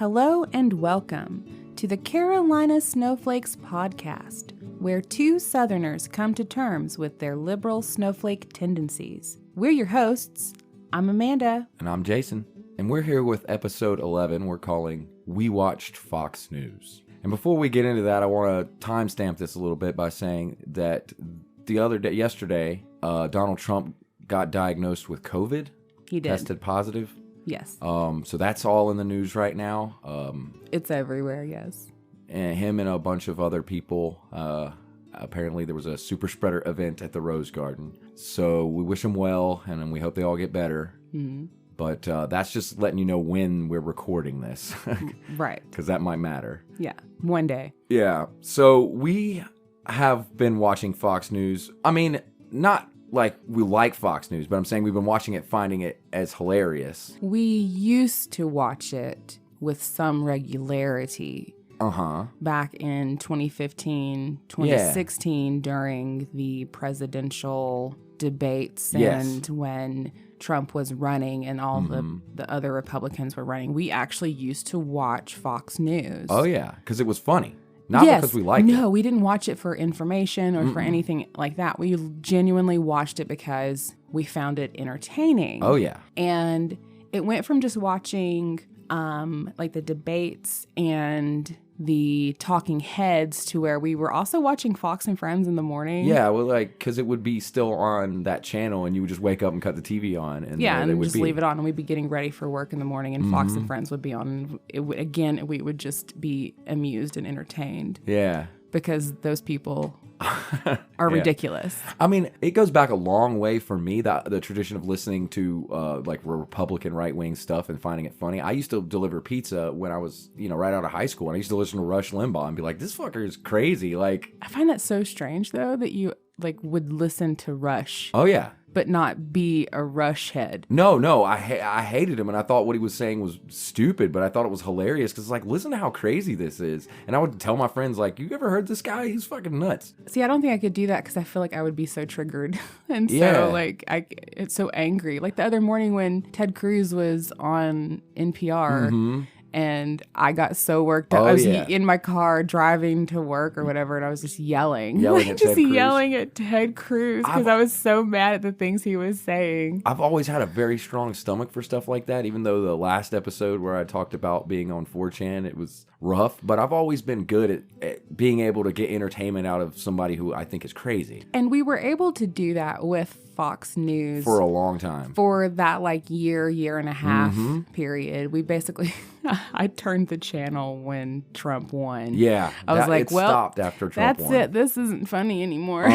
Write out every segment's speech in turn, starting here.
Hello and welcome to the Carolina Snowflakes podcast, where two Southerners come to terms with their liberal snowflake tendencies. We're your hosts. I'm Amanda. And I'm Jason. And we're here with episode 11 we're calling We Watched Fox News. And before we get into that, I want to timestamp this a little bit by saying that yesterday, Donald Trump got diagnosed with COVID. He did. Tested positive. Yes. So that's all in the news right now. It's everywhere, yes. And him and a bunch of other people. Apparently there was a super spreader event at the Rose Garden. So we wish them well, and we hope they all get better. Mm-hmm. But that's just letting you know when we're recording this. Right. Because that might matter. Yeah, one day. Yeah. So we have been watching Fox News. I mean, not like we like Fox News, but I'm saying we've been watching it, finding it as hilarious. We used to watch it with some regularity. Back in 2015, 2016, during the presidential debates and when Trump was running and all the other Republicans were running, we actually used to watch Fox News. Oh, yeah, because it was funny. Not because we liked it. No, we didn't watch it for information or for anything like that. We genuinely watched it because we found it entertaining. Oh, yeah. And it went from just watching like the debates and the talking heads to where we were also watching Fox and Friends in the morning. Yeah, well, like, because it would be still on that channel and you would just wake up and cut the TV on. And and just leave it on and we'd be getting ready for work in the morning and Fox and Friends would be on. And we would just be amused and entertained. Yeah. Because those people are ridiculous. I mean, it goes back a long way for me, the tradition of listening to like Republican right-wing stuff and finding it funny. I used to deliver pizza when I was, right out of high school, and I used to listen to Rush Limbaugh and be like, this fucker is crazy. Like, I find that so strange, though, that you would listen to Rush. Oh, yeah. But not be a Rush head. No, I hated him, and I thought what he was saying was stupid, but I thought it was hilarious, because, listen to how crazy this is. And I would tell my friends, you ever heard this guy? He's fucking nuts. See, I don't think I could do that, because I feel like I would be so triggered. And so, it's so angry. Like the other morning when Ted Cruz was on NPR, and I got so worked up. I was in my car driving to work or whatever, and I was just yelling at Ted Cruz because I was so mad at the things he was saying. I've always had a very strong stomach for stuff like that, even though the last episode where I talked about being on 4chan, it was rough. But I've always been good at being able to get entertainment out of somebody who I think is crazy. And we were able to do that with Fox News for a long time. For that year and a half period. We basically, I turned the channel when Trump won. Yeah. I was like, well, stopped after Trump won. That's it. This isn't funny anymore.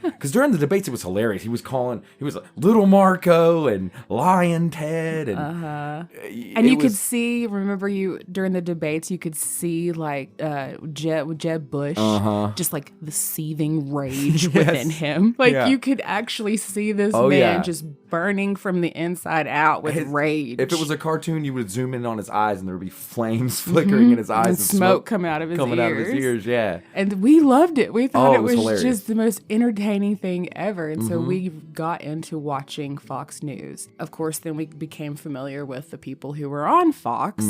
Because during the debates, it was hilarious. He was like Little Marco and Lion Ted. And you could see, during the debates, you could see Jeb Bush, just the seething rage within him. You could actually see this man just burning from the inside out with rage. If it was a cartoon, you would zoom in on his eyes and there would be flames flickering in his eyes and smoke coming out of his ears. Yeah. And we loved it. We thought it was hilarious. Just the most entertaining thing ever. And so we got into watching Fox News. Of course, then we became familiar with the people who were on Fox.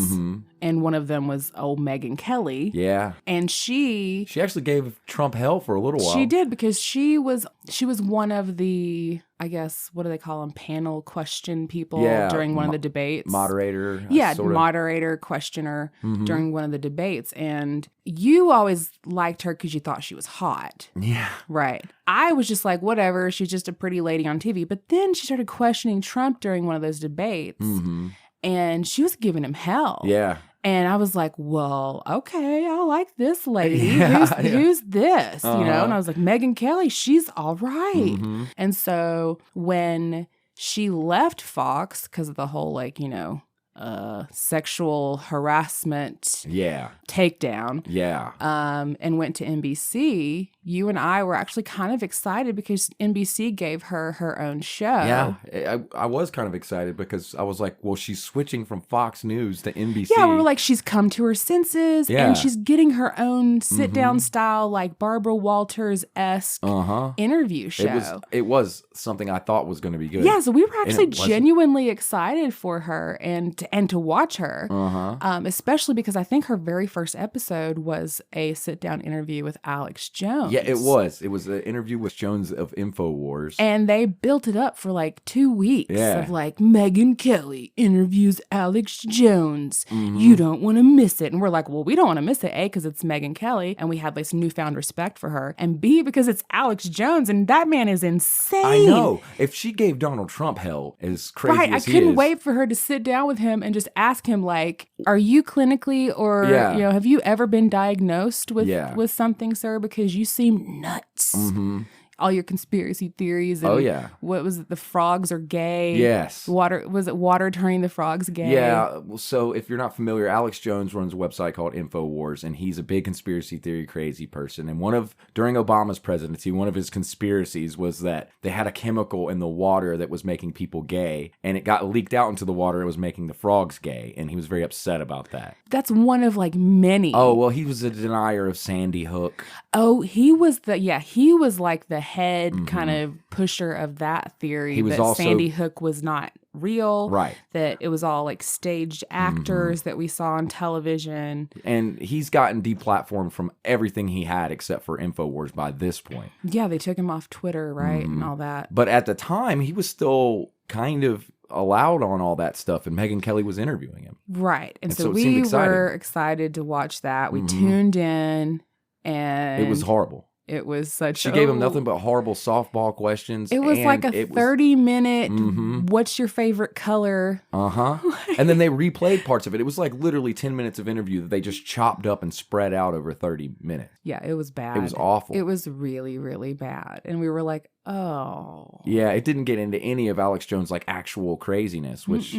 And one of them was old Megyn Kelly. Yeah. And she actually gave Trump hell for a little while. She did, because she was one of the, I guess, what do they call them? Panel question people during one of the debates. Moderator. Moderator, questioner during one of the debates. And you always liked her because you thought she was hot. Yeah. Right. I was just like, whatever, she's just a pretty lady on TV. But then she started questioning Trump during one of those debates. And she was giving him hell. Yeah. And I was like, well, okay, I like this lady. Who's this? And I was like, Megyn Kelly, she's all right. And so when she left Fox because of the whole, sexual harassment takedown and went to NBC, you and I were actually kind of excited because NBC gave her her own show. Yeah, I was kind of excited because I was like, well, she's switching from Fox News to NBC. Yeah, we were like, she's come to her senses and she's getting her own sit-down style, Barbara Walters-esque interview show. It was something I thought was going to be good. Yeah, so we were actually genuinely excited for her. And and to watch her, Uh-huh. especially because I think her very first episode was a sit-down interview with Alex Jones. Yeah, it was. It was an interview with Jones of InfoWars. And they built it up for like 2 weeks Yeah. of like, Megyn Kelly interviews Alex Jones. Mm-hmm. You don't want to miss it. And we're like, well, we don't want to miss it, A, because it's Megyn Kelly and we had this newfound respect for her, and B, because it's Alex Jones and that man is insane. I know. If she gave Donald Trump hell as crazy Right, as I he couldn't is, wait for her to sit down with him and just ask him, like, are you clinically or, Yeah. have you ever been diagnosed with, Yeah. with something, sir? Because you seem nuts. Mm-hmm. All your conspiracy theories. And Oh, yeah. What was it? The frogs are gay. Yes. Was it water turning the frogs gay? Yeah. Well, so if you're not familiar, Alex Jones runs a website called InfoWars, and he's a big conspiracy theory crazy person. And during Obama's presidency, one of his conspiracies was that they had a chemical in the water that was making people gay, and it got leaked out into the water. It was making the frogs gay, and he was very upset about that. That's one of like many. Oh, well, he was a denier of Sandy Hook. Oh, he was like the head kind of pusher of that theory. He was that also Sandy Hook was not real. Right. That it was all like staged actors that we saw on television. And he's gotten deplatformed from everything he had except for InfoWars by this point. Yeah, they took him off Twitter, right? And all that. But at the time, he was still kind of allowed on all that stuff, and Megyn Kelly was interviewing him. Right. And so it seemed we exciting. were excited to watch that. We tuned in, and It was horrible. It was such. She gave him nothing but horrible softball questions. It was like a 30-minute. What's your favorite color? And then they replayed parts of it. It was like literally 10 minutes of interview that they just chopped up and spread out over 30 minutes. Yeah, it was bad. It was awful. It was really, really bad, and we were like, oh. Yeah, it didn't get into any of Alex Jones' like actual craziness, which.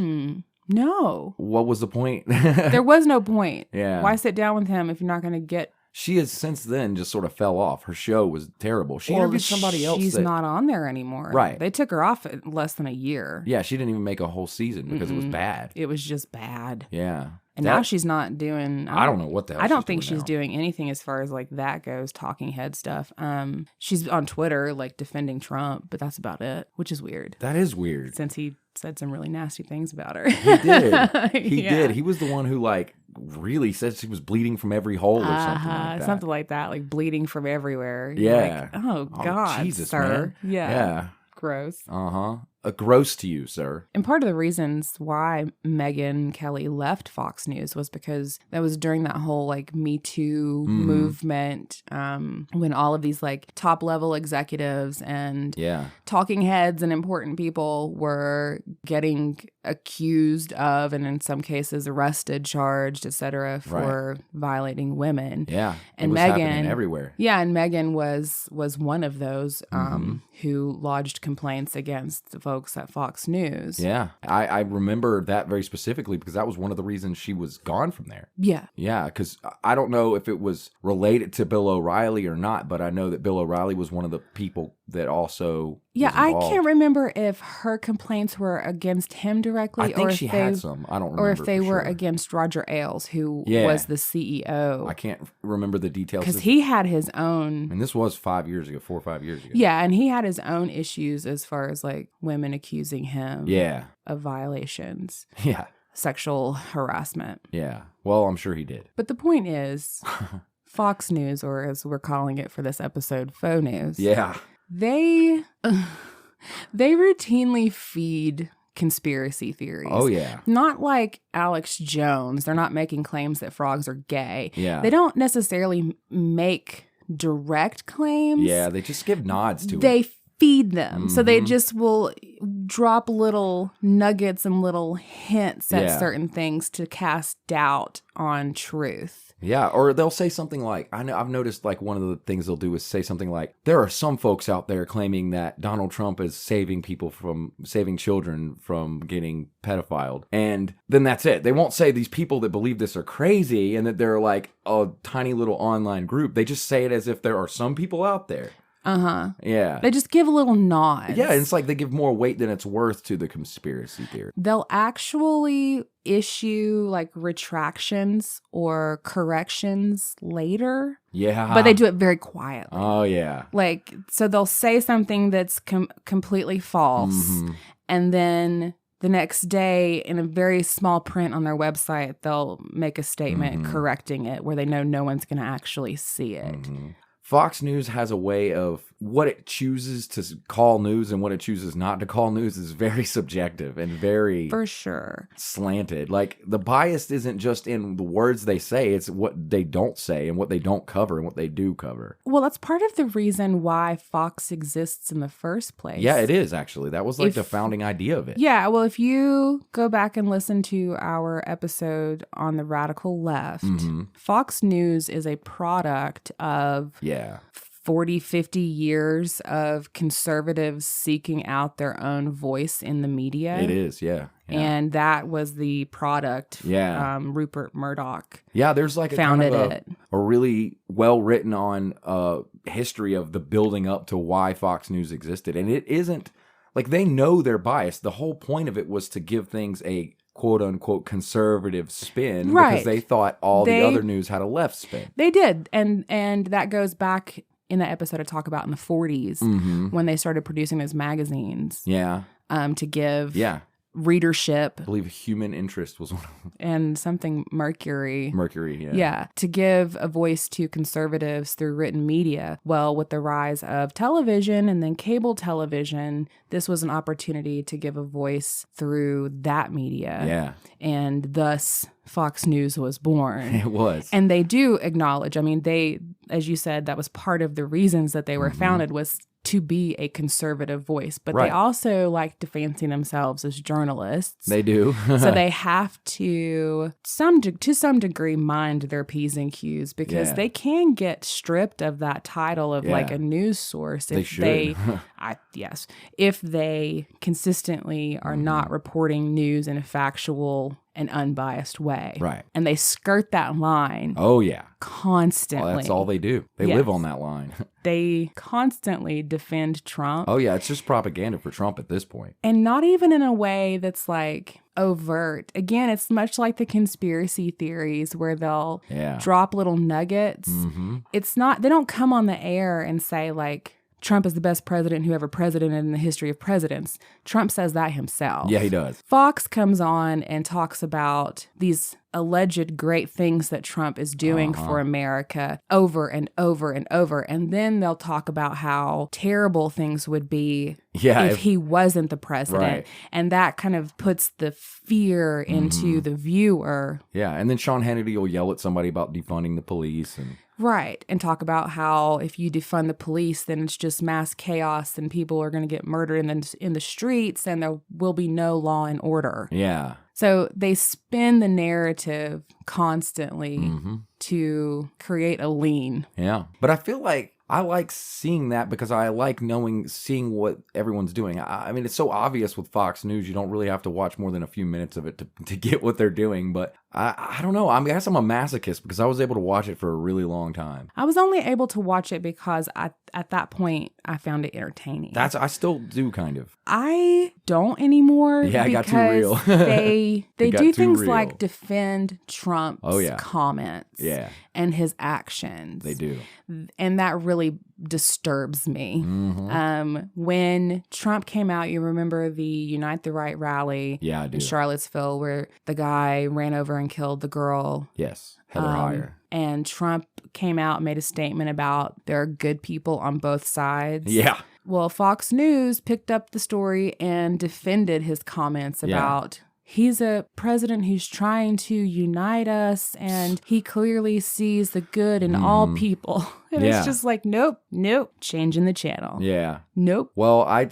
No. What was the point? There was no point. Yeah. Why sit down with him if you're not going to get. She has since then just sort of fell off. Her show was terrible. She interviewed somebody else. She's not on there anymore. Right. They took her off in less than a year. Yeah, she didn't even make a whole season because it was bad. It was just bad. Yeah. And now she's not doing. I don't know what the hell I don't think she's now. doing anything as far as like that goes, talking head stuff. She's on Twitter like defending Trump, but that's about it, which is weird. That is weird. Since he said some really nasty things about her. He did. He did. He was the one who like really said she was bleeding from every hole or something like that. Something like that, like bleeding from everywhere. Yeah. Like, oh God, Jesus, sir. man. Yeah. Gross. Gross to you, sir. And part of the reasons why Megyn Kelly left Fox News was because that was during that whole like Me Too movement, when all of these like top level executives and talking heads and important people were getting accused of, and in some cases arrested, charged, etc., for violating women. Yeah. And it was happening everywhere. Yeah, and Megyn was one of those who lodged complaints against the folks at Fox News. Yeah. I remember that very specifically because that was one of the reasons she was gone from there. Yeah. Yeah, because I don't know if it was related to Bill O'Reilly or not, but I know that Bill O'Reilly was one of the people that also I can't remember if her complaints were against him directly. I think or she if had they, some. I don't remember. Or if they were sure. against Roger Ailes, who was the CEO. I can't remember the details. Because he had his own. And this was 4 or 5 years ago. Yeah, and he had his own issues as far as like women accusing him of violations. Yeah. Sexual harassment. Yeah. Well, I'm sure he did. But the point is, Fox News, or as we're calling it for this episode, Faux News. Yeah. They routinely feed conspiracy theories. Oh, yeah. Not like Alex Jones. They're not making claims that frogs are gay. Yeah. They don't necessarily make direct claims. Yeah, they just give nods to it. They feed them. So they just will drop little nuggets and little hints at certain things to cast doubt on truth. Yeah, or they'll say something like, I've noticed like one of the things they'll do is say something like, there are some folks out there claiming that Donald Trump is saving children from getting pedophiled. And then that's it. They won't say these people that believe this are crazy and that they're like a tiny little online group. They just say it as if there are some people out there. Yeah. They just give a little nod. Yeah, it's like they give more weight than it's worth to the conspiracy theory. They'll actually issue like retractions or corrections later. Yeah. But they do it very quietly. Oh, yeah. Like, so they'll say something that's completely false and then the next day, in a very small print on their website, they'll make a statement correcting it where they know no one's going to actually see it. Fox News has a way of what it chooses to call news and what it chooses not to call news is very subjective and very For sure. slanted. Like, the bias isn't just in the words they say, it's what they don't say and what they don't cover and what they do cover. Well, that's part of the reason why Fox exists in the first place. Yeah, it is, actually. That was like the founding idea of it. Yeah, well, if you go back and listen to our episode on the radical left, Fox News is a product of 40, 50 years of conservatives seeking out their own voice in the media. It is, yeah. And that was the product. Rupert Murdoch. Yeah, there's like a really well written on history of the building up to why Fox News existed. And it isn't like they know they're biased. The whole point of it was to give things a quote unquote conservative spin because they thought all the other news had a left spin. They did. And that goes back in that episode I talk about in the 40s when they started producing those magazines. To give readership. I believe Human Interest was one of them. And something Mercury. Yeah, to give a voice to conservatives through written media. Well, with the rise of television and then cable television, this was an opportunity to give a voice through that media. Yeah. And thus Fox News was born. It was. And they do acknowledge, I mean, they, as you said, that was part of the reasons that they were founded was to be a conservative voice, but they also like to fancy themselves as journalists. They do. So they have to some degree mind their P's and Q's because they can get stripped of that title of like a news source if if they consistently are not reporting news in a factual and unbiased way. Right. And they skirt that line. Oh, yeah. Constantly. Well, that's all they do. They live on that line. They constantly defend Trump. Oh, yeah. It's just propaganda for Trump at this point. And not even in a way that's like overt. Again, it's much like the conspiracy theories where they'll drop little nuggets. It's not, they don't come on the air and say like, Trump is the best president who ever presidented in the history of presidents. Trump says that himself. Yeah, he does. Fox comes on and talks about these alleged great things that Trump is doing for America over and over and over. And then they'll talk about how terrible things would be if he wasn't the president. Right. And that kind of puts the fear into the viewer. Yeah, and then Sean Hannity will yell at somebody about defunding the police and... Right. And talk about how if you defund the police, then it's just mass chaos and people are going to get murdered in the streets and there will be no law and order. Yeah. So they spin the narrative constantly to create a lean. Yeah. But I feel like I like seeing that because I like seeing what everyone's doing. I mean, it's so obvious with Fox News. You don't really have to watch more than a few minutes of it to get what they're doing. But I don't know. I guess I'm a masochist because I was able to watch it for a really long time. I was only able to watch it because at that point I found it entertaining. I still do kind of. I don't anymore. Yeah, it got too real. they do things like defend Trump's comments and his actions. They do. And that really disturbs me. When Trump came out, you remember the Unite the Right rally in Charlottesville where the guy ran over and killed the girl. Yes, Heather Heyer. And Trump came out and made a statement about there are good people on both sides. Yeah. Well, Fox News picked up the story and defended his comments about he's a president who's trying to unite us and he clearly sees the good in all people. And it's just like, nope, changing the channel. Yeah. Nope. Well, I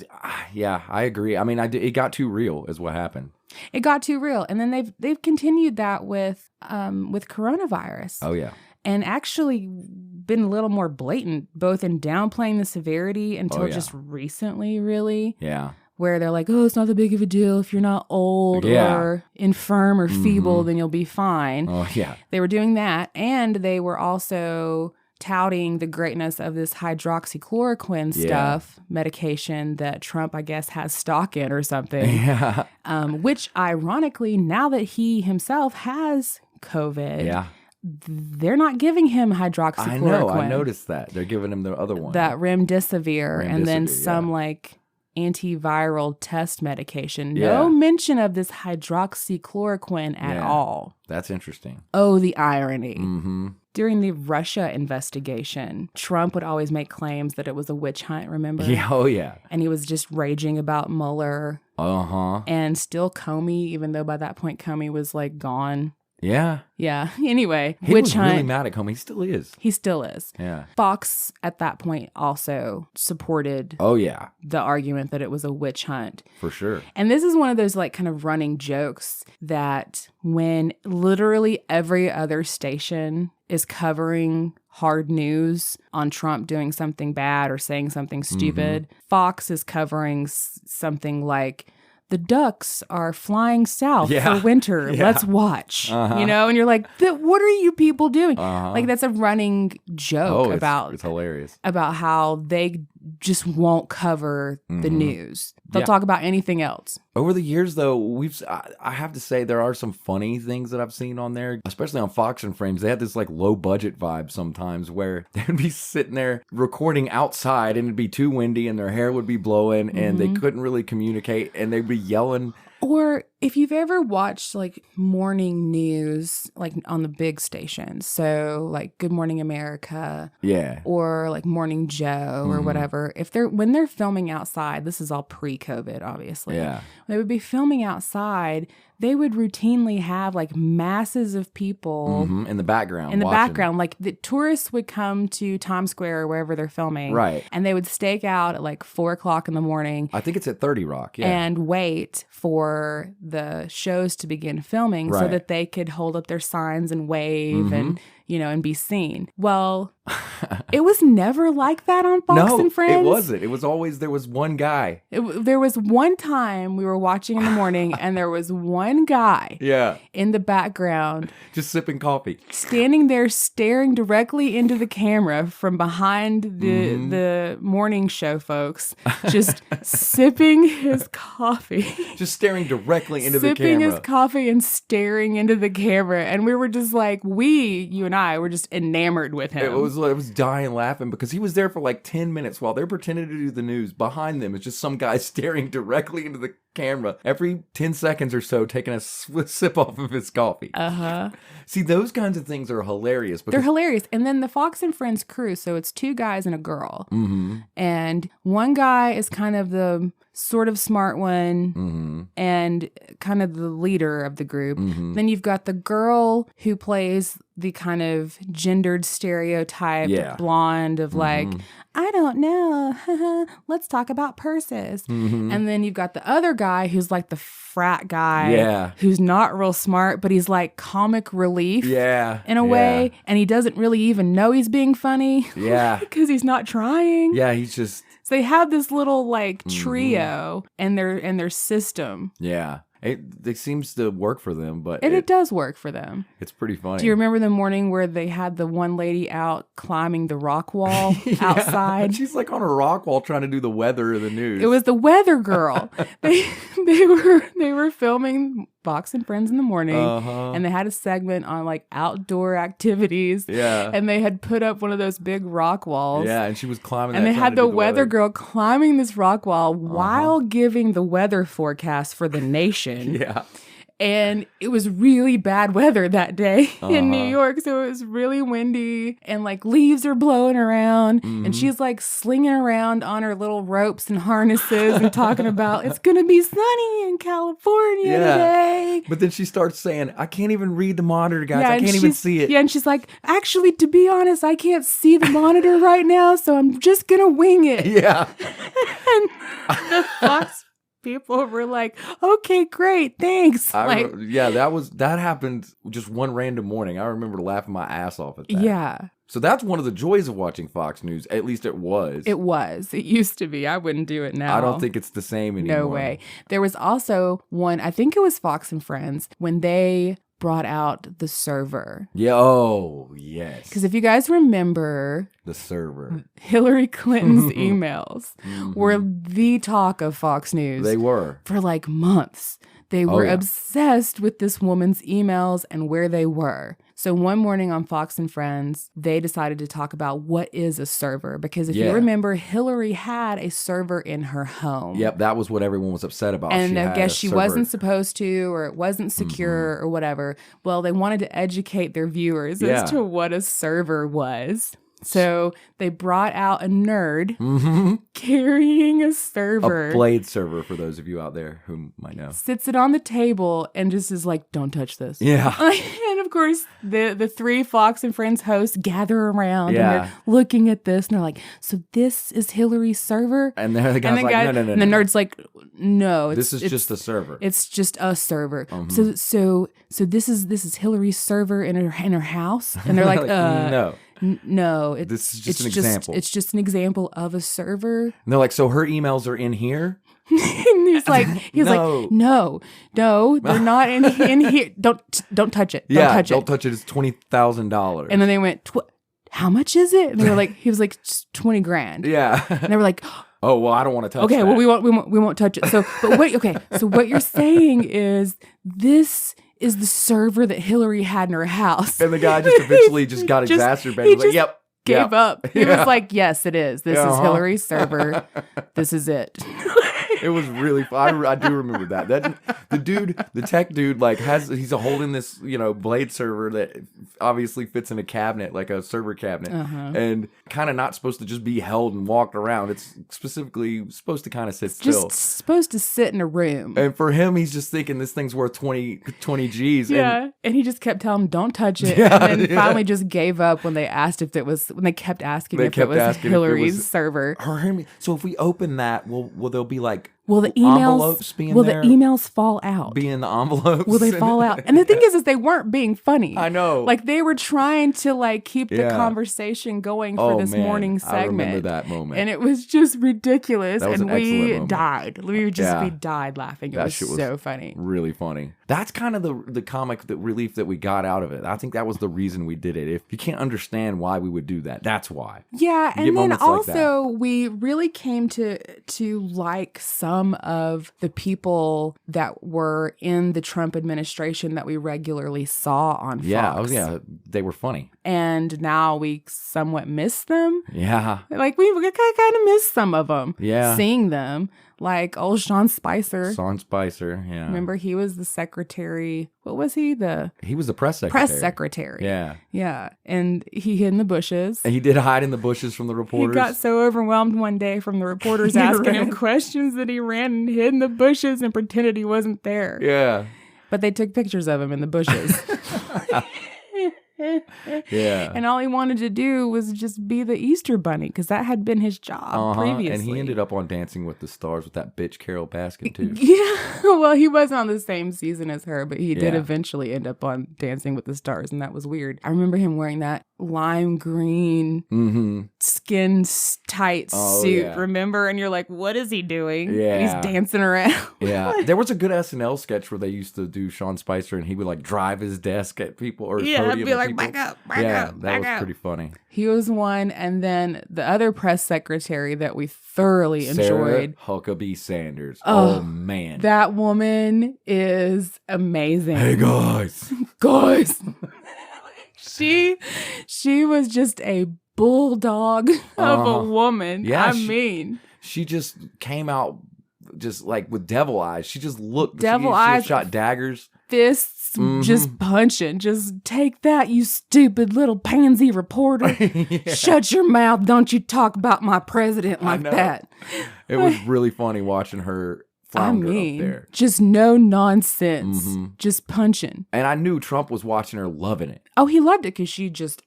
agree. I mean, it got too real is what happened. It got too real. And then they've continued that with coronavirus. Oh, yeah. And actually been a little more blatant, both in downplaying the severity until just recently, really. Yeah. Where they're like, oh, it's not that big of a deal. If you're not old or infirm or feeble, then you'll be fine. Oh, yeah. They were doing that. And they were also touting the greatness of this hydroxychloroquine stuff, medication that Trump, I guess, has stock in or something. Yeah. Which, ironically, now that he himself has COVID, they're not giving him hydroxychloroquine. I know, I noticed that. They're giving him the other one. That remdesivir and then some like antiviral test medication. Yeah. No mention of this hydroxychloroquine at all. That's interesting. Oh, the irony. Mm-hmm. During the Russia investigation, Trump would always make claims that it was a witch hunt, remember? Yeah, oh yeah. And he was just raging about Mueller. Uh-huh. And still Comey, even though by that point Comey was like gone. Yeah. Yeah. Anyway, He witch was hunt. really mad at Comey. He still is. He still is. Yeah. Fox at that point also supported Oh yeah. the argument that it was a witch hunt. For sure. And this is one of those like kind of running jokes that when literally every other station is covering hard news on Trump doing something bad or saying something stupid, Fox is covering something like, the ducks are flying south for winter. Yeah. Let's watch. You know, and you're like, what are you people doing? Uh-huh. Like, that's a running joke it's hilarious. about how they just won't cover the news. They'll talk about anything else. Over the years, though, I have to say there are some funny things that I've seen on there, especially on Fox and Friends. They had this like low budget vibe sometimes where they'd be sitting there recording outside and it'd be too windy and their hair would be blowing and they couldn't really communicate and they'd be yelling. Or if you've ever watched like morning news, like on the big stations, so like Good Morning America, or like Morning Joe or whatever, when they're filming outside, this is all pre-COVID, obviously. Yeah. They would be filming outside. They would routinely have like masses of people in the background. Like the tourists would come to Times Square or wherever they're filming. Right. And they would stake out at like 4:00 in the morning. I think it's at 30 Rock. Yeah. And wait for the shows to begin filming so that they could hold up their signs and wave and, and be seen. Well, it was never like that on Fox and Friends. It wasn't. It was always, there was one guy. There was one time we were watching in the morning and there was one guy in the background. Just sipping coffee. Standing there staring directly into the camera from behind the morning show folks. Just sipping his coffee. Just staring directly into the camera. Sipping his coffee and staring into the camera. And we were just like, you and I were just enamored with him. I was dying laughing because he was there for like 10 minutes while they're pretending to do the news. Behind them is just some guy staring directly into the camera every 10 seconds or so, taking a sip off of his coffee. See, those kinds of things are hilarious. They're hilarious. And then the Fox and Friends crew, so it's 2 guys and a girl. And one guy is kind of the sort of smart one and kind of the leader of the group. Then you've got the girl who plays the kind of gendered stereotype blonde of like, I don't know. Let's talk about purses. And then you've got the other guy who's like the frat guy who's not real smart, but he's like comic relief in a way. And he doesn't really even know he's being funny. Because he's not trying. Yeah, he's just... So they have this little like trio and their system. Yeah. It seems to work for them, but... It does work for them. It's pretty funny. Do you remember the morning where they had the one lady out climbing the rock wall outside? She's like on a rock wall trying to do the weather or the news. It was the weather girl. they were filming Fox and Friends in the morning, and they had a segment on like outdoor activities. And they had put up one of those big rock walls. And she was climbing. And they had the weather girl climbing this rock wall while giving the weather forecast for the nation. And it was really bad weather that day in New York. So it was really windy and like leaves are blowing around. And she's like slinging around on her little ropes and harnesses and talking about it's going to be sunny in California today. But then she starts saying, I can't even read the monitor, guys. I can't even see it. Yeah. And she's like, actually, to be honest, I can't see the monitor right now. So I'm just going to wing it. And the Fox people were like, okay, great, thanks. That happened just one random morning. I remember laughing my ass off at that. So that's one of the joys of watching Fox News. At least it was. It used to be. I wouldn't do it now. I don't think it's the same anymore. No way. There was also one, I think it was Fox and Friends, when they brought out the server. Oh, yes. Because if you guys remember... The server. Hillary Clinton's emails were the talk of Fox News. They were. For like months. They were obsessed with this woman's emails and where they were. So one morning on Fox and Friends, they decided to talk about what is a server. Because if you remember, Hillary had a server in her home. Yep, that was what everyone was upset about. And I guess she wasn't supposed to, or it wasn't secure or whatever. Well, they wanted to educate their viewers as to what a server was. So they brought out a nerd carrying a server. A blade server, for those of you out there who might know. Sits it on the table and just is like, don't touch this. Yeah. And of course, the three Fox and Friends hosts gather around and they're looking at this and they're like, so this is Hillary's server? And the guy's like, no. And the nerd's like, no. This is just a server. It's just a server. So this is Hillary's server in her house? And they're like, no. No, this is just an example. It's just an example of a server. And they're like, so her emails are in here? And he's like, no, they're not in here. Don't touch it. Don't touch it. It's $20,000. And then they went, how much is it? And they were like, he was like, $20,000. Yeah. And they were like, oh, well, I don't want to touch. Okay, that. well, we won't touch it. So, but wait, okay. So what you're saying is this is the server that Hillary had in her house. And the guy just eventually got exacerbated. He was like, yep. Gave up. He was like, yes, it is. This is Hillary's server. This is it. It was really fun. I do remember that. The tech dude, like he's holding this, blade server that obviously fits in a cabinet, like a server cabinet, and kind of not supposed to just be held and walked around. It's specifically supposed to kind of sit still. Just supposed to sit in a room. And for him, he's just thinking this thing's worth 20 G's. Yeah. And he just kept telling him, don't touch it. Yeah, and then finally just gave up when they asked if it was, when they kept asking if it was Hillary's server. So if we open that, will there be like, will the envelopes be in there? The emails fall out? Be in the envelopes? Will they fall out? And the thing is they weren't being funny. I know. Like they were trying to like keep the conversation going for this morning segment. I remember that moment. And it was just ridiculous. That was and an excellent we moment. died. We died laughing. It was so funny. Really funny. That's kind of the comic relief that we got out of it. I think that was the reason we did it. If you can't understand why we would do that, that's why. Yeah, and then also we really came to like some of the people that were in the Trump administration that we regularly saw on Fox. Yeah, they were funny. And now we somewhat miss them. Yeah. Like we kind of miss some of them. Yeah. Seeing them. Like old Sean Spicer. Yeah. Remember, he was the secretary. What was he? He was the press secretary. Press secretary. Yeah. Yeah. And he hid in the bushes. And he did hide in the bushes from the reporters. He got so overwhelmed one day from the reporters asking him questions that he ran and hid in the bushes and pretended he wasn't there. Yeah. But they took pictures of him in the bushes. Yeah. And all he wanted to do was just be the Easter Bunny because that had been his job previously. And he ended up on Dancing with the Stars with that bitch Carol Baskin too. Yeah. Well, he wasn't on the same season as her, but he did eventually end up on Dancing with the Stars, and that was weird. I remember him wearing that lime green skin tight suit, remember? And you're like, what is he doing? Yeah. And he's dancing around. Yeah. There was a good SNL sketch where they used to do Sean Spicer and he would like drive his desk at people or his podium be like, people. back up, that was pretty funny. He was one, and then the other press secretary that we thoroughly enjoyed. Sarah Huckabee Sanders. Oh, man. That woman is amazing. Hey, guys. She was just a bulldog of a woman. Yeah, I mean. She just came out just like with devil eyes. She just looked. Devil eyes. She shot daggers. Fists just punching. Just take that, you stupid little pansy reporter. Shut your mouth. Don't you talk about my president like that. It was really funny watching her flounder up there. Just no nonsense. Just punching. And I knew Trump was watching her loving it. Oh, he loved it because she just,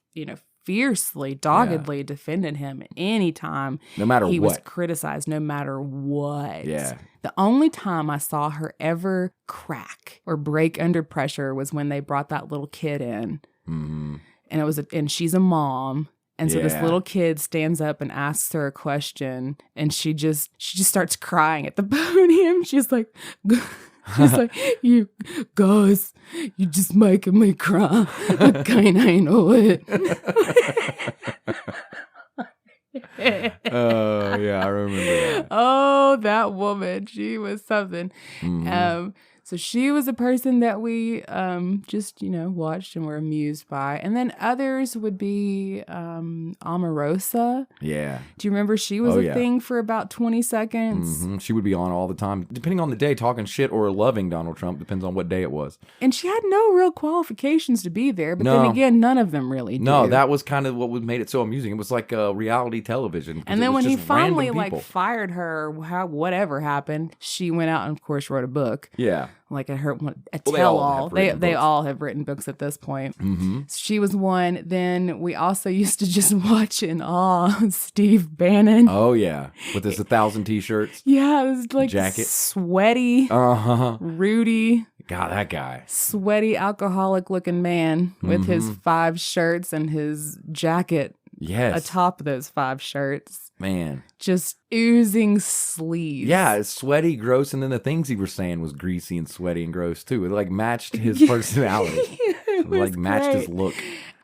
fiercely, doggedly defended him anytime no matter he what. was criticized, no matter what. Yeah. The only time I saw her ever crack or break under pressure was when they brought that little kid in. And and she's a mom. And so this little kid stands up and asks her a question, and she just starts crying at the podium. She's like, you guys, you're just making me cry. I know it. Oh, yeah, I remember that. Oh, that woman. She was something. So she was a person that we just, watched and were amused by. And then others would be Omarosa. Yeah. Do you remember she was a thing for about 20 seconds? Mm-hmm. She would be on all the time, depending on the day, talking shit or loving Donald Trump. Depends on what day it was. And she had no real qualifications to be there. But then again, none of them really do. No, that was kind of what made it so amusing. It was like reality television. And then when he finally fired her, whatever happened, she went out and of course wrote a book. Yeah. Like a tell-all. They all have written books at this point. Mm-hmm. She was one. Then we also used to just watch in awe Steve Bannon. Oh, yeah. With his 1,000 t-shirts. Yeah, it was like jacket. Sweaty. Uh-huh. Rudy. God, that guy. Sweaty, alcoholic-looking man with his 5 shirts and his jacket. Yes. Atop those 5 shirts. Man. Just oozing sleeves. Yeah, it's sweaty, gross, and then the things he was saying was greasy and sweaty and gross too. It like matched his personality. It like matched his look.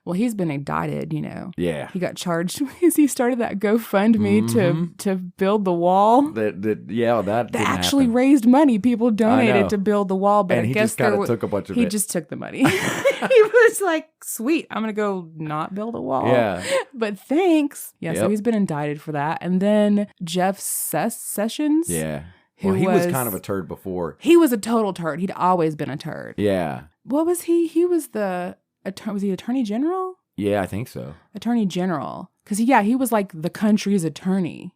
Well, he's been indicted, Yeah. He got charged because he started that GoFundMe to build the wall. That actually raised money. People donated to build the wall, but and I guess just kind of took a bunch of it. He just took the money. He was like, sweet, I'm going to go not build a wall. Yeah. But thanks. Yeah, so he's been indicted for that. And then Jeff Sessions. Yeah. Well, he was kind of a turd before. He was a total turd. He'd always been a turd. Yeah. What was he? He was was he Attorney General? Yeah, I think so. Attorney General. Because, he was like the country's attorney.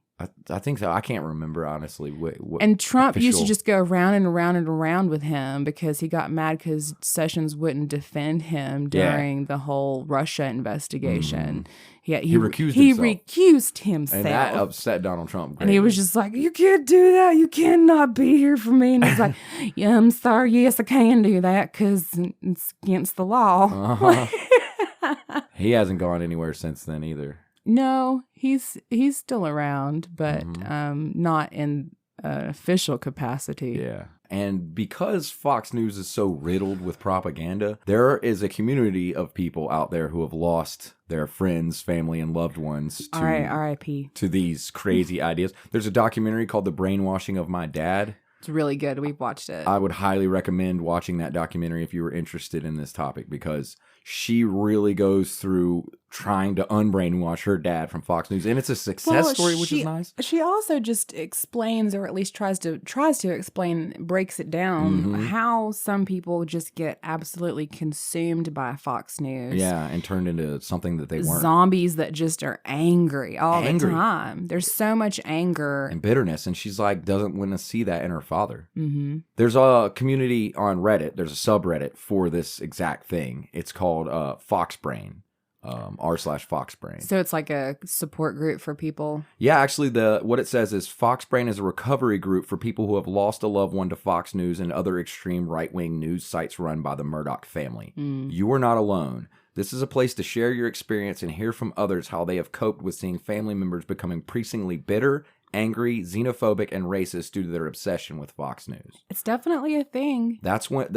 I think so. I can't remember, honestly. What and Trump used to just go around and around and around with him because he got mad because Sessions wouldn't defend him during the whole Russia investigation. He recused himself. And that upset Donald Trump greatly. And he was just like, you can't do that. You cannot be here for me. And he's like, yeah, I'm sorry. Yes, I can do that because it's against the law. Uh-huh. He hasn't gone anywhere since then either. No, he's still around, but not in an official capacity. Yeah. And because Fox News is so riddled with propaganda, there is a community of people out there who have lost their friends, family, and loved ones to R.I.P. to these crazy ideas. There's a documentary called The Brainwashing of My Dad. It's really good. We've watched it. I would highly recommend watching that documentary if you were interested in this topic because she really goes through trying to unbrainwash her dad from Fox News, and it's a success story, which is nice. She also just explains, or at least tries to explain, breaks it down how some people just get absolutely consumed by Fox News. Yeah, and turned into something that they weren't. Zombies that just are angry all the time. There's so much anger and bitterness, and she's like doesn't want to see that in her father. Mm-hmm. There's a community on Reddit. There's a subreddit for this exact thing. It's called Foxbrain. r/Foxbrain. So it's like a support group for people? Yeah, actually, what it says is Foxbrain is a recovery group for people who have lost a loved one to Fox News and other extreme right-wing news sites run by the Murdoch family. You are not alone. This is a place to share your experience and hear from others how they have coped with seeing family members become increasingly bitter, angry, xenophobic, and racist due to their obsession with Fox News. It's definitely a thing. That's what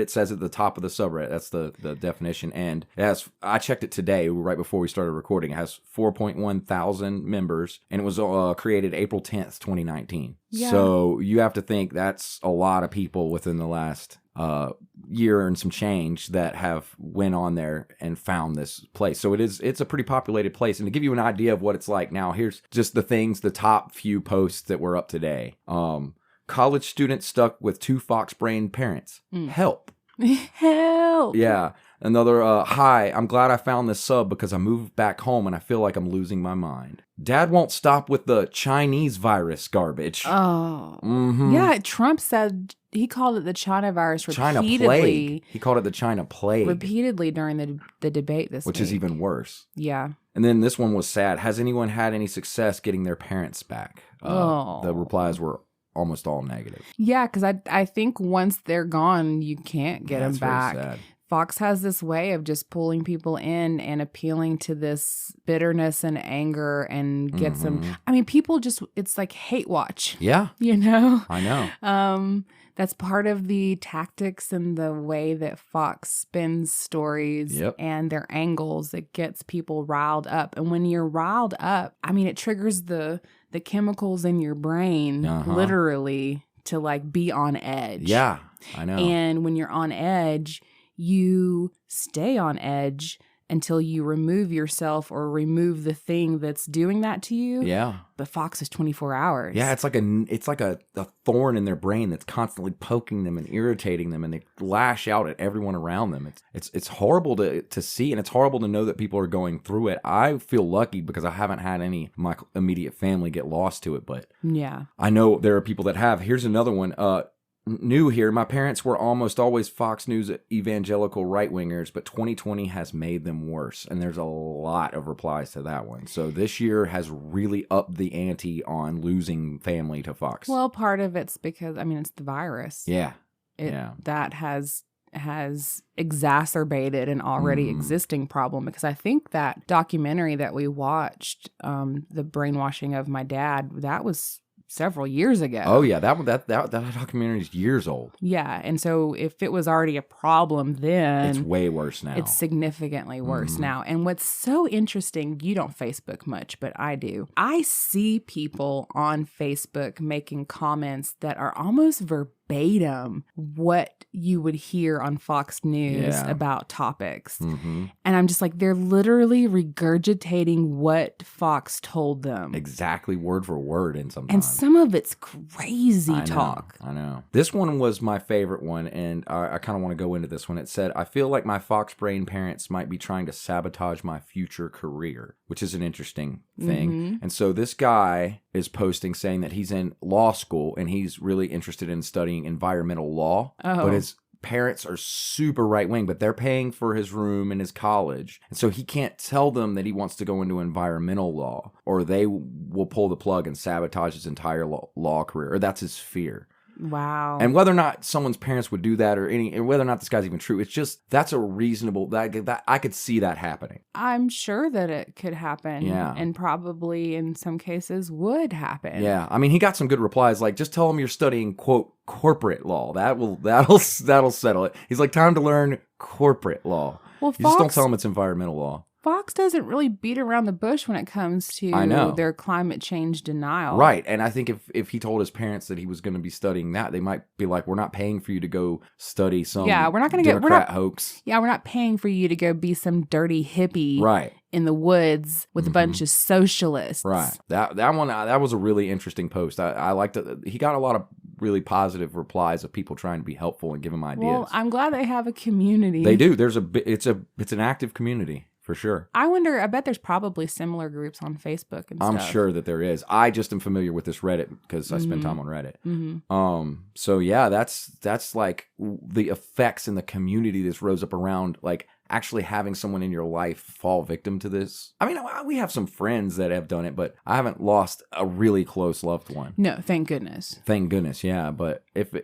it says at the top of the subreddit. That's the definition. And I checked it today, right before we started recording. It has 4.1 thousand members, and it was created April 10th, 2019. Yeah. So you have to think that's a lot of people within the last year and some change that have went on there and found this place. So it's a pretty populated place. And to give you an idea of what it's like now, here's just the top few posts that were up today. College student stuck with 2 Foxbrain parents. Help. Help. Yeah. Another, hi, I'm glad I found this sub because I moved back home and I feel like I'm losing my mind. Dad won't stop with the Chinese virus garbage. Oh. Mm-hmm. Yeah, Trump said he called it the China virus repeatedly. China plague. He called it the China plague. Repeatedly during the debate this week. Which is even worse. Yeah. And then this one was sad. Has anyone had any success getting their parents back? The replies were almost all negative. Yeah, because I think once they're gone, you can't get them back. Very sad. Fox has this way of just pulling people in and appealing to this bitterness and anger and gets them. I mean, people just, it's like hate watch. Yeah. You know? I know. That's part of the tactics and the way that Fox spins stories and their angles. It gets people riled up. And when you're riled up, I mean, it triggers the chemicals in your brain literally to like be on edge. Yeah. I know. And when you're on edge, you stay on edge until you remove yourself or remove the thing that's doing that to you. Yeah. But Fox is 24 hours. Yeah, it's like a thorn in their brain that's constantly poking them and irritating them, and they lash out at everyone around them. It's horrible to see, and it's horrible to know that people are going through it. I feel lucky because I haven't had any of my immediate family get lost to it, but yeah, I know there are people that have. Here's another one. New here. My parents were almost always Fox News evangelical right-wingers, but 2020 has made them worse. And there's a lot of replies to that one. So this year has really upped the ante on losing family to Fox. Well, part of it's because, it's the virus. Yeah. That has exacerbated an already existing problem, because I think that documentary that we watched, The Brainwashing of My Dad, that was several years ago. Oh yeah, that documentary is years old. Yeah, and so if it was already a problem then, it's way worse now. It's significantly worse now. And what's so interesting, you don't Facebook much, but I do. I see people on Facebook making comments that are almost verbatim what you would hear on Fox News about topics. And I'm just like, they're literally regurgitating what Fox told them. Exactly, word for word in sometimes. And some of it's crazy talk. I know. This one was my favorite one, and I kind of want to go into this one. It said, I feel like my Fox brain parents might be trying to sabotage my future career, which is an interesting thing. And so this guy is posting saying that he's in law school and he's really interested in studying environmental law, but his parents are super right-wing, but they're paying for his room in his college. And so he can't tell them that he wants to go into environmental law, or they will pull the plug and sabotage his entire law career, or that's his fear. Wow. And whether or not someone's parents would do that, or whether or not this guy's even true, it's just, that's a reasonable, that I could see that happening. I'm sure that it could happen. Yeah. And probably in some cases would happen. Yeah. I mean, he got some good replies, like, just tell him you're studying, quote, corporate law. That'll settle it. He's like, time to learn corporate law. Well, you just don't tell him it's environmental law. Fox doesn't really beat around the bush when it comes to their climate change denial. Right. And I think if he told his parents that he was going to be studying that, they might be like, we're not paying for you to go study some Democrat hoax. Yeah, we're not paying for you to go be some dirty hippie right. in the woods with a bunch of socialists. Right. That one, that was a really interesting post. I liked it. He got a lot of really positive replies of people trying to be helpful and give him ideas. Well, I'm glad they have a community. They do. It's an active community. For sure. I bet there's probably similar groups on Facebook and stuff. I'm sure that there is. I just am familiar with this Reddit because I spend time on Reddit. So yeah, that's like the effects in the community that rose up around, like, actually having someone in your life fall victim to this. I mean, we have some friends that have done it, but I haven't lost a really close loved one. No, thank goodness. Thank goodness, yeah. But if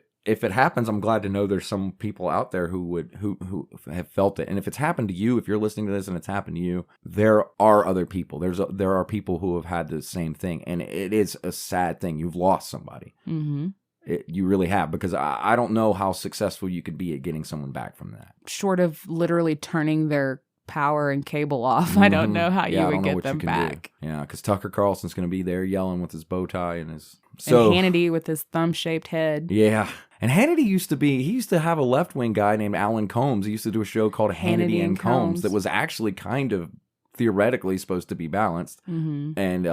it happens, I'm glad to know there's some people out there who have felt it. And if it's happened to you, if you're listening to this and it's happened to you, there are other people. There are people who have had the same thing, and it is a sad thing. You've lost somebody. You really have, because I don't know how successful you could be at getting someone back from that. Short of literally turning their power and cable off, I don't know how you would get them back. Yeah, because Tucker Carlson's going to be there yelling with his bow tie and his... and Hannity with his thumb-shaped head. Yeah. And Hannity used to have a left-wing guy named Alan Combs. He used to do a show called Hannity and Combs that was actually kind of theoretically supposed to be balanced. And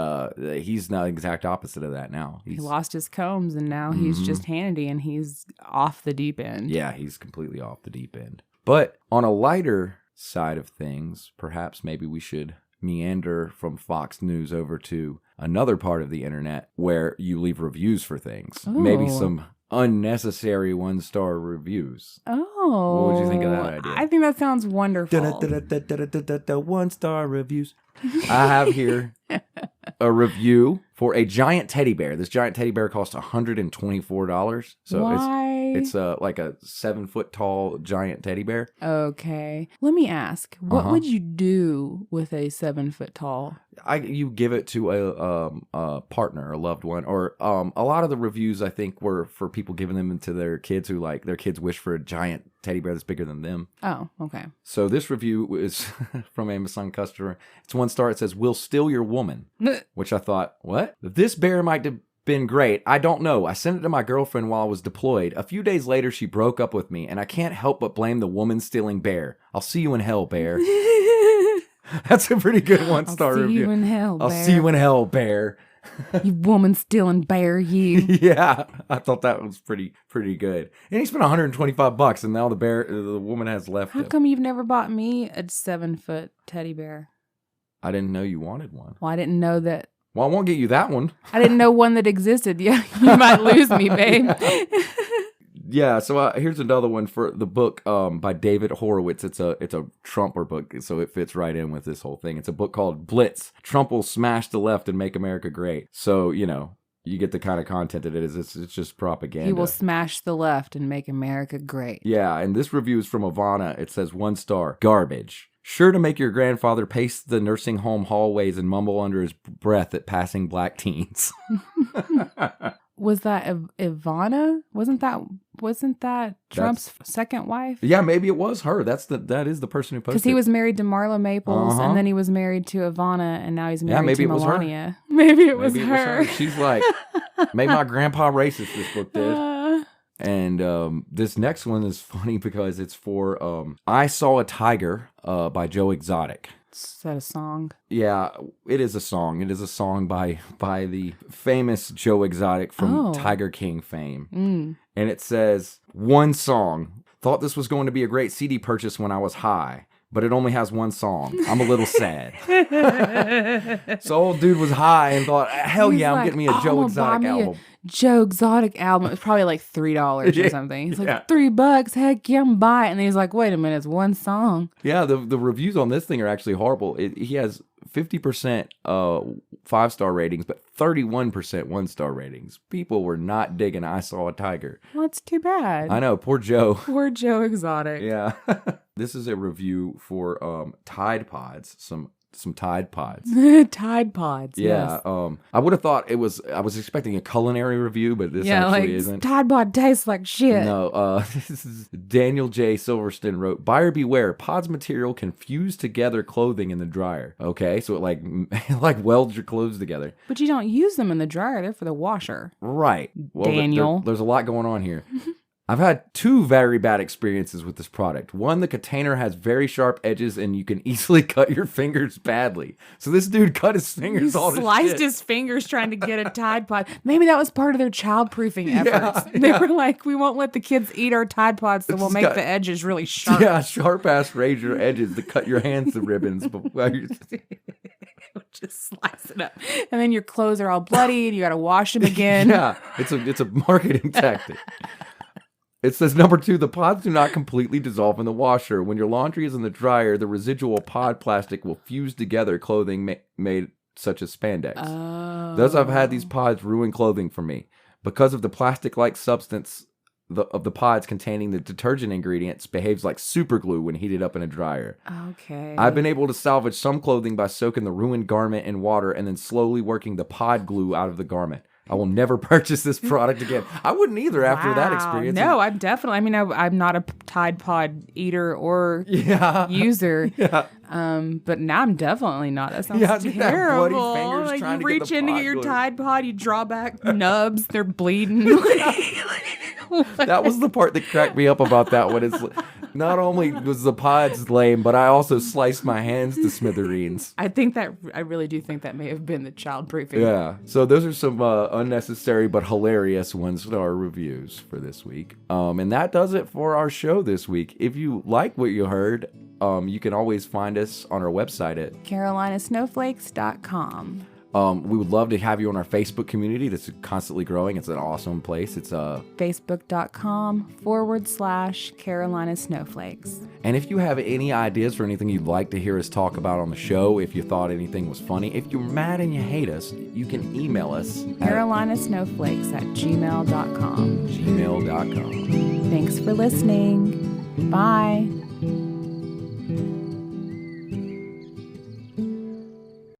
he's not the exact opposite of that now. He lost his Combs, and now he's just Hannity, and he's off the deep end. Yeah, he's completely off the deep end. But on a lighter side of things, perhaps maybe we should meander from Fox News over to another part of the internet where you leave reviews for things. Ooh. Maybe some unnecessary 1-star reviews. Oh. What would you think of that idea? I think that sounds wonderful. 1-star reviews. I have here a review for a giant teddy bear. This giant teddy bear costs $124. So it's like a 7-foot tall giant teddy bear. Okay. Let me ask, what would you do with a 7-foot tall? You give it to a partner, a loved one, or a lot of the reviews I think were for people giving them to their kids who, like, their kids wish for a giant teddy bear that's bigger than them. Oh, okay. So this review is from a Amazon customer. It's 1 star. It says, "Will steal your woman," which I thought, what? This bear might been great. I don't know. I sent it to my girlfriend while I was deployed. A few days later, she broke up with me, and I can't help but blame the woman-stealing bear. I'll see you in hell, bear. That's a pretty good one-star review. I'll see you in hell, bear. I'll see you in hell, bear. You woman-stealing bear, you. Yeah, I thought that was pretty good. And he spent $125, and now the woman has left How him. come you've never bought me a 7-foot teddy bear? I didn't know you wanted one. Well, I didn't know that. Well, I won't get you that one. I didn't know one that existed. Yeah, you might lose me, babe. Yeah, so here's another one for the book by David Horowitz. It's a Trumper book, so it fits right in with this whole thing. It's a book called Blitz. Trump will smash the left and make America great. So, you get the kind of content that it is. It's just propaganda. He will smash the left and make America great. Yeah, and this review is from Ivana. It says 1 star. Garbage. Sure to make your grandfather pace the nursing home hallways and mumble under his breath at passing black teens. Was that Ivana? Wasn't that Trump's second wife? Yeah, maybe it was her. That is the person who posted. Because he was married to Marla Maples, and then he was married to Ivana, and now he's married to Melania. Maybe it was her. She's like, made my grandpa racist, this book did. And this next one is funny because it's for I Saw a Tiger by Joe Exotic. Is that a song? Yeah, it is a song. It is a song by the famous Joe Exotic from Tiger King fame. And it says, 1 song. Thought this was going to be a great CD purchase when I was high, but it only has 1 song. I'm a little sad. So old dude was high and thought, hell yeah, I'm getting me a Joe Exotic album. Joe Exotic album. It was probably like $3 or something. He's like, $3, heck yeah, I'm buy it. And then he's like, wait a minute, it's 1 song. Yeah, the reviews on this thing are actually horrible. He has 50% 5-star ratings, but 31% 1-star ratings. People were not digging I Saw a Tiger. Well, it's too bad. I know, poor Joe. Poor Joe Exotic. Yeah. This is a review for Tide Pods, some Tide Pods. Tide Pods, yeah. Yes. I would have thought I was expecting a culinary review, but this actually isn't. Tide Pod tastes like shit. No, this is Daniel J. Silverstein wrote, buyer beware, Pods material can fuse together clothing in the dryer. Okay, so it like welds your clothes together. But you don't use them in the dryer, they're for the washer. Right. Well, Daniel. There's a lot going on here. I've had 2 very bad experiences with this product. One, the container has very sharp edges and you can easily cut your fingers badly. So this dude cut his fingers all to shit. He sliced his fingers trying to get a Tide Pod. Maybe that was part of their childproofing efforts. They were like, we won't let the kids eat our Tide Pods, so we'll make the edges really sharp. Yeah, sharp-ass razor edges to cut your hands to ribbons. Just slice it up. And then your clothes are all bloody and you got to wash them again. Yeah, it's a marketing tactic. It says, number 2, the pods do not completely dissolve in the washer. When your laundry is in the dryer, the residual pod plastic will fuse together clothing made such as spandex. Oh. Thus, I've had these pods ruin clothing for me. Because of the plastic-like substance of the pods containing the detergent ingredients behaves like super glue when heated up in a dryer. Okay. I've been able to salvage some clothing by soaking the ruined garment in water and then slowly working the pod glue out of the garment. I will never purchase this product again. I wouldn't either after that experience. No, I'm definitely. I mean, I'm not a Tide Pod eater or user. Yeah. But now I'm definitely not. That sounds terrible. Like you reach in to get your Tide Pod, you draw back nubs, they're bleeding. That was the part that cracked me up about that one. It's not only was the pods lame, but I also sliced my hands to smithereens. I really do think that may have been the childproofing. Yeah. So those are some unnecessary but hilarious 1-star reviews for this week. And that does it for our show this week. If you like what you heard, you can always find us on our website at carolinasnowflakes.com. We would love to have you on our Facebook community that's constantly growing. It's an awesome place. It's facebook.com/Carolina Snowflakes. And if you have any ideas for anything you'd like to hear us talk about on the show, if you thought anything was funny, if you're mad and you hate us, you can email us carolinasnowflakes@gmail.com. gmail.com. Thanks for listening. Bye.